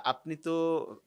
আপনি তো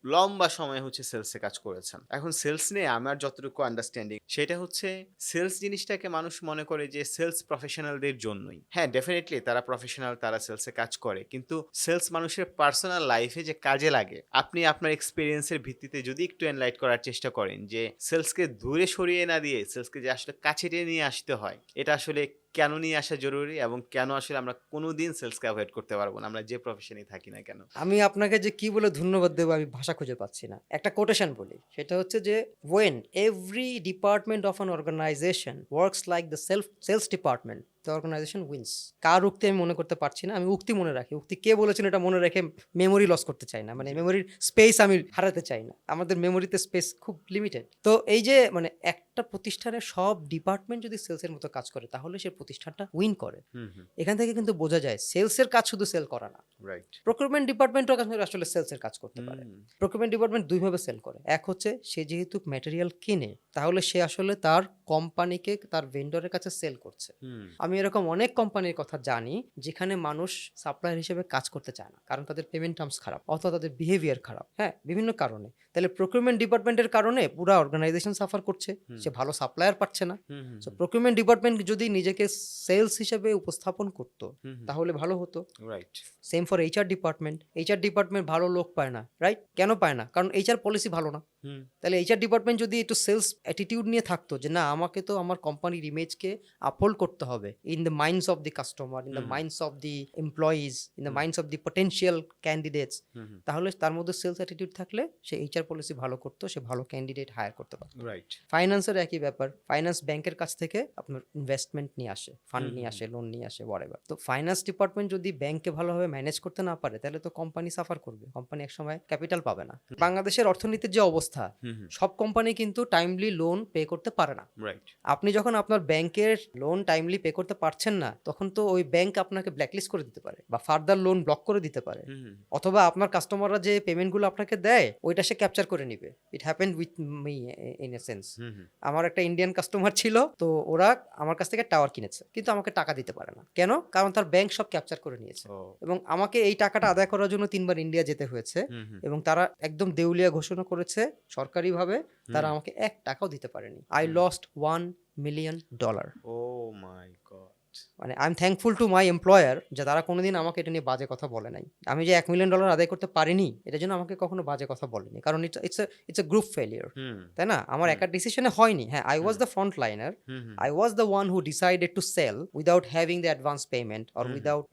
লম্বা সময় হচ্ছে সেলসে কাজ করেছেন। এখন সেলস নিয়ে আমার যতটুকু আন্ডারস্ট্যান্ডিং সেটা হচ্ছে সেলস জিনিসটাকে মানুষ মনে করে যে সেলস প্রফেশনালদের জন্যই। হ্যাঁ, ডেফিনিটলি তারা প্রফেশনাল, তারা সেলসে কাজ করে। কিন্তু সেলস মানুষের পার্সোনাল লাইফে যে কাজে লাগে, আপনি আপনার এক্সপেরিয়েন্সের ভিত্তিতে যদি একটু এনলাইট করার চেষ্টা করেন যে সেলসকে দূরে সরিয়ে না দিয়ে সেলসকে যে আসলে কাছে টেনে নিয়ে আসতে হয়, এটা আসলে কেন নিয়ে আসা জরুরি এবং কেন আসলে আমরা কোনোদিন সেলসকে অ্যাভয়েড করতে পারবো না, আমরা যে প্রফেশনেই থাকি না কেন? আমি আপনাকে যে কি বলে ধন্যবাদ দেবো আমি ভাষা খুঁজে পাচ্ছি না। একটা কোটেশন বলি। সেটা হচ্ছে যে, "When every department of an organization works like the sales department, the organization wins." কার উক্তি আমি মনে করতে পারছি না। আমি উক্তি মনে রাখি। উক্তি কে বলেছেন এটা মনে রেখে মেমোরি লস করতে চাই না। মানে জি। মেমোরির স্পেস আমি হারাতে চাই না। আমাদের মেমোরিতে স্পেস খুব লিমিটেড। তো এই যে মানে একটা প্রতিষ্ঠানের সব ডিপার্টমেন্ট যদি সেলসের মতো কাজ করে তাহলে সে প্রতিষ্ঠানটা উইন করে। হুম, হুম। এখান থেকে কিন্তু বোঝা যায় সেলসের কাজ শুধু সেল করা না। রাইট। প্রকিউরমেন্ট ডিপার্টমেন্টও আসলে সেলসের কাজ করতে পারে। হুম, প্রকিউরমেন্ট ডিপার্টমেন্ট দুইভাবে সেল করে। এক হচ্ছে সে যেহেতু ম্যাটেরিয়াল কিনে তাহলে সে আসলে তার কোম্পানিকে তার ভেন্ডরের কাছে সেল করছে। হুম, আমি এরকম অনেক কোম্পানির কথা জানি যেখানে মানুষ সাপ্লায়ার হিসেবে কাজ করতে চায় না, কারণ তাদের পেমেন্ট টার্মস খারাপ অথবা তাদের বিহেভিয়ার খারাপ, হ্যাঁ, বিভিন্ন কারণে। তাহলে প্রকিউরমেন্ট ডিপার্টমেন্টের কারণে পুরো অর্গানাইজেশন সাফার করছে, হুম, সে ভালো সাপ্লায়ার পাচ্ছে না। হুম, হুম, সো প্রকিউরমেন্ট ডিপার্টমেন্ট যদি নিজেকে সেলস হিসেবে উপস্থাপন করতো হুম, হুম। তাহলে ভালো হতো। Right. Same for HR department. HR department ভালো লোক পায় না, রাইট? কেন পায় না? কারণ এইচআর পলিসি ভালো না। হুম, তাহলে এইচআর ডিপার্টমেন্ট যদি একটু সেলস অ্যাটিটিউড নিয়ে থাকতো যে না, আমাকে তো আমার কোম্পানির ইমেজকে আপহোল্ড করতে হবে in the minds of the customer, in the hmm, minds of the employees, in the hmm, minds of the potential candidates, hmm, hmm. তাহলে তার মধ্যে সেলস অ্যাটিটিউড থাকলে সে এইচআর পলিসি ভালো করতো, সে ভালো ক্যান্ডিডেট হায়ার করতে পারতো। রাইট। ফাইন্যান্সের একই ব্যাপার। ফাইন্যান্স ব্যাংকের কাছ থেকে আপনার ইনভেস্টমেন্ট নিয়ে আসে, ফান্ড হুম, হুম, নিয়ে হুম। আসে, লোন নিয়ে আসে, হোয়াটএভার। তো ফাইন্যান্স ডিপার্টমেন্ট যদি ব্যাংককে ভালোভাবে ম্যানেজ করতে না পারে তাহলে তো কোম্পানি সাফার করবে। কোম্পানি একসময় ক্যাপিটাল পাবে না। বাংলাদেশের অর্থনীতির যে অবস্থা, হুম, হুম। সব কোম্পানি কিন্তু টাইমলি লোন পে করতে পারে না। রাইট। আপনি যখন আপনার ব্যাংকের লোন টাইমলি পে করতে পারছেন না, তখন তো ওই ব্যাংক আপনাকে ব্ল্যাকলিস্ট করে দিতে পারে বা ফার্দার লোন ব্লক করে দিতে পারে। হুম, হুম, অথবা আপনার কাস্টমাররা যে পেমেন্টগুলো আপনাকে দেয়, ওইটা সে ক্যাপচার করে নিবে। It happened with me in a sense. Hmm, hmm. আমার একটা ইন্ডিয়ান কাস্টমার ছিল, তো ওরা আমার কাছ থেকে টাওয়ার কিনেছে। কিন্তু আমাকে টাকা দিতে পারে না। কেন? কারণ তার ব্যাংক সব ক্যাপচার করে নিয়েছে। ও। এবং আমাকে এই টাকাটা আদায় করার জন্য ৩ বার ইন্ডিয়া যেতে হয়েছে হুম, হুম, এবং তারা একদম দেউলিয়া ঘোষণা করেছে সরকারিভাবে। তারা হুম, আমাকে ৳১ দিতে পারেনি। I hmm. lost $1,000,000। Oh my God! মানে I am thankful to my employer যে তারা কোনোদিন আমাকে এটা নিয়ে বাজে কথা বলে নাই। আমি যে $1,000,000 আদায় করতে পারিনি, এটার জন্য আমাকে কখনো বাজে কথা বলেনি। কারণ ইটস আ গ্রুপ ফেইলিউর। হুম, তাই না? আমার হুম, একার ডিসিশনে হয়নি। হ্যাঁ, I was hmm, the front liner. Hmm, hmm, I was the one who decided to sell without having the advance payment or hmm, hmm, without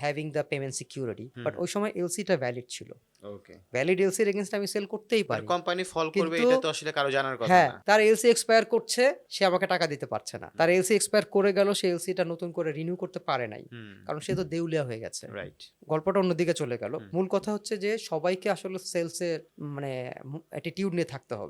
having the payment security. Hmm, but hmm. ওই সময় এলসিটা valid ছিল। Okay. Valid এলসির against আমি sell করতেই but পারি। Company fall করবে কিন্তু এটা তো আসলে কারো জানার কথা হ্যাঁ, না। তার এলসি এক্সপায়ার করছে, সে আমাকে টাকা দিতে পারছে না। তার হুম, এলসি এক্সপায়ার করে গেল, সে এলসিটা নতুন করে রিনিউ করতে পারে নাই। হুম। কারণ সে তো দেউলিয়া হয়ে গেছে। রাইট। গল্পটা অন্যদিকে চলে গেল। হুম। মূল কথা হচ্ছে যে সবাইকে আসলে সেলসের মানে অ্যাটিটিউড নিয়ে থাকতে হবে।